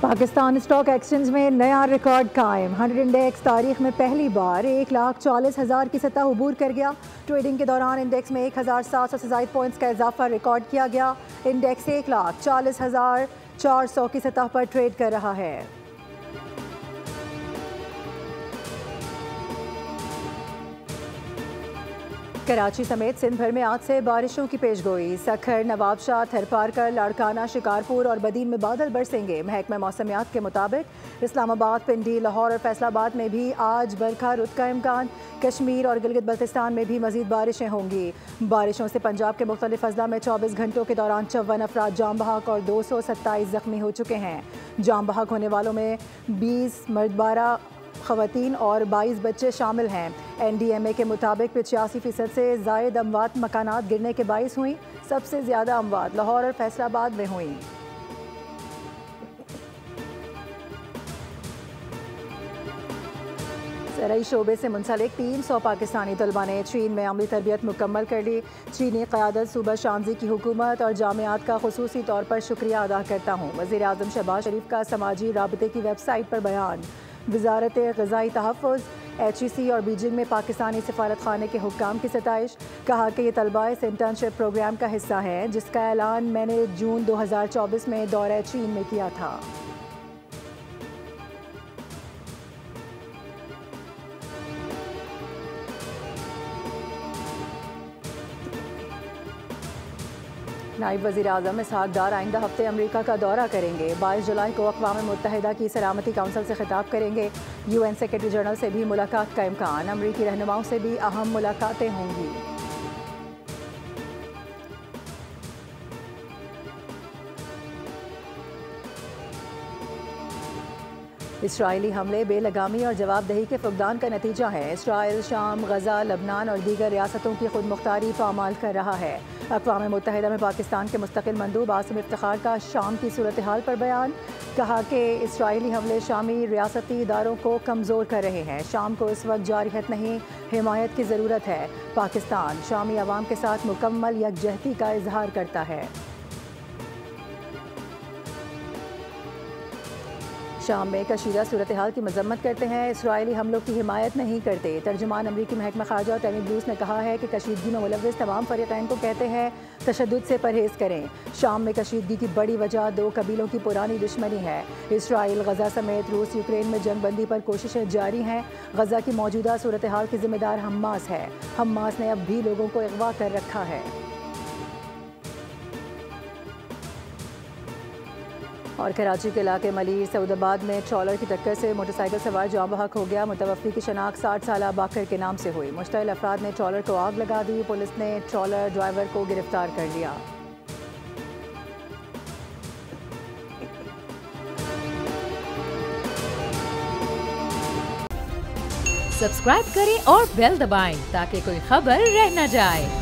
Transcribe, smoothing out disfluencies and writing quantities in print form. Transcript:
Pakistan stock exchange में नया record कायम। 100 इंडेक्स तारीख में पहली बार 1,40,000 की सतह उबूर कर गया। ट्रेडिंग के दौरान इंडेक्स में 1,700 से ज़ायद पॉइंट्स का इजाफा रिकॉर्ड किया गया। इंडेक्स 1,40,400 की सतह पर ट्रेड कर रहा है। कराची समेत सिंध भर में आज से बारिशों की पेशगोई। सखर, नवाबशाह, थरपारकर, लाड़काना, शिकारपुर और बदीन में बादल बरसेंगे। महकमा मौसमियात के मुताबिक इस्लामाबाद, पिंडी, लाहौर और फैसलाबाद में भी आज बरखा रुत का इम्कान। कश्मीर और गिलगित बल्तिस्तान में भी मजीद बारिशें होंगी। बारिशों से पंजाब के मुख्तलिफ अजला में 24 घंटों के दौरान 54 अफराद जाम बहक और 227 जख्मी हो चुके हैं। जाम बहक होने वालों में 20 मर्द, 12 ख़वातीन और 22 बच्चे शामिल हैं। NDMA के मुताबिक 85% से ज़ायद अमवात मकानात गिरने के बाइस हुई। सबसे ज़्यादा अमवात लाहौर और फैसलाबाद में हुई। ज़राई शोबे से मुंसलिक 300 पाकिस्तानी तलबा ने चीन में अमली तरबियत मुकम्मल कर ली। चीनी क़यादत, सूबा शांजी की हुकूमत और जामियात का खुसूसी तौर पर शुक्रिया अदा करता हूँ। वज़ीर आज़म शहबाज शरीफ का समाजी राबते की वेबसाइट पर बयान। वज़ारत ग़िज़ाई तहफ़्फ़ुज़, HEC और बीजिंग में पाकिस्तानी सफारत खाने के हुक्काम की सताइश। कहा कि ये तलबा इस इंटर्नशिप प्रोग्राम का हिस्सा है जिसका ऐलान मैंने जून 2024 में दौरे चीन में किया था। नायब वज़ीर आज़म इसहाक़ डार आइंदा हफ्ते अमरीका का दौरा करेंगे। 22 जुलाई को अक़वाम मुत्तहिदा की सलामती काउंसिल से खिताब करेंगे। UN सेक्रेटरी जनरल से भी मुलाकात का इम्कान। अमरीकी रहनुमाओं से भी अहम मुलाकातें होंगी। इसराइली हमले बेलगामी और जवाबदेही के फुकदान का नतीजा है। इसराइल शाम, गजा, लबनान और दीगर रियासतों की खुद मुख्तारी पामाल कर रहा है। अक़वाम मुत्तहिदा में पाकिस्तान के मुस्तकिल मंदूब आसिम इफ्तिखार का शाम की सूरत हाल पर बयान। कहा कि इसराइली हमले शामी रियासती इदारों को कमज़ोर कर रहे हैं। शाम को इस वक्त जारहियत नहीं, हिमायत की ज़रूरत है। पाकिस्तान शामी अवाम के साथ मुकम्मल यकजहती का इजहार करता है। शाम में कशीदा सूरत हाल की मजम्मत करते हैं। इसराइली हमलों की हिमायत नहीं करते। तर्जुमान अमरीकी महकमा ख़ारजा तैमी ब्रूस ने कहा है कि कशीदगी में मुलव्वस तमाम फ़रीक़ैन को कहते हैं तशद्दुद से परहेज़ करें। शाम में कशीदगी की बड़ी वजह 2 कबीलों की पुरानी दुश्मनी है। इसराइल, गजा समेत रूस यूक्रेन में जंगबंदी पर कोशिशें जारी हैं। गजा की मौजूदा सूरत हाल की ज़िम्मेदार हम्मास है। हम्मास ने अब भी लोगों को अगवा कर रखा है। और कराची के इलाके मलीर सऊदाबाद में ट्रॉलर की टक्कर से मोटरसाइकिल सवार जाम बहक हो गया। मुतवफ़्फ़ी की शनाख्त 60 साला बाकर के नाम से हुई। मुश्तइल अफराद ने ट्रॉलर को आग लगा दी। पुलिस ने ट्रॉलर ड्राइवर को गिरफ्तार कर लिया। सब्सक्राइब करें और बेल दबाएं ताकि कोई खबर रह न जाए।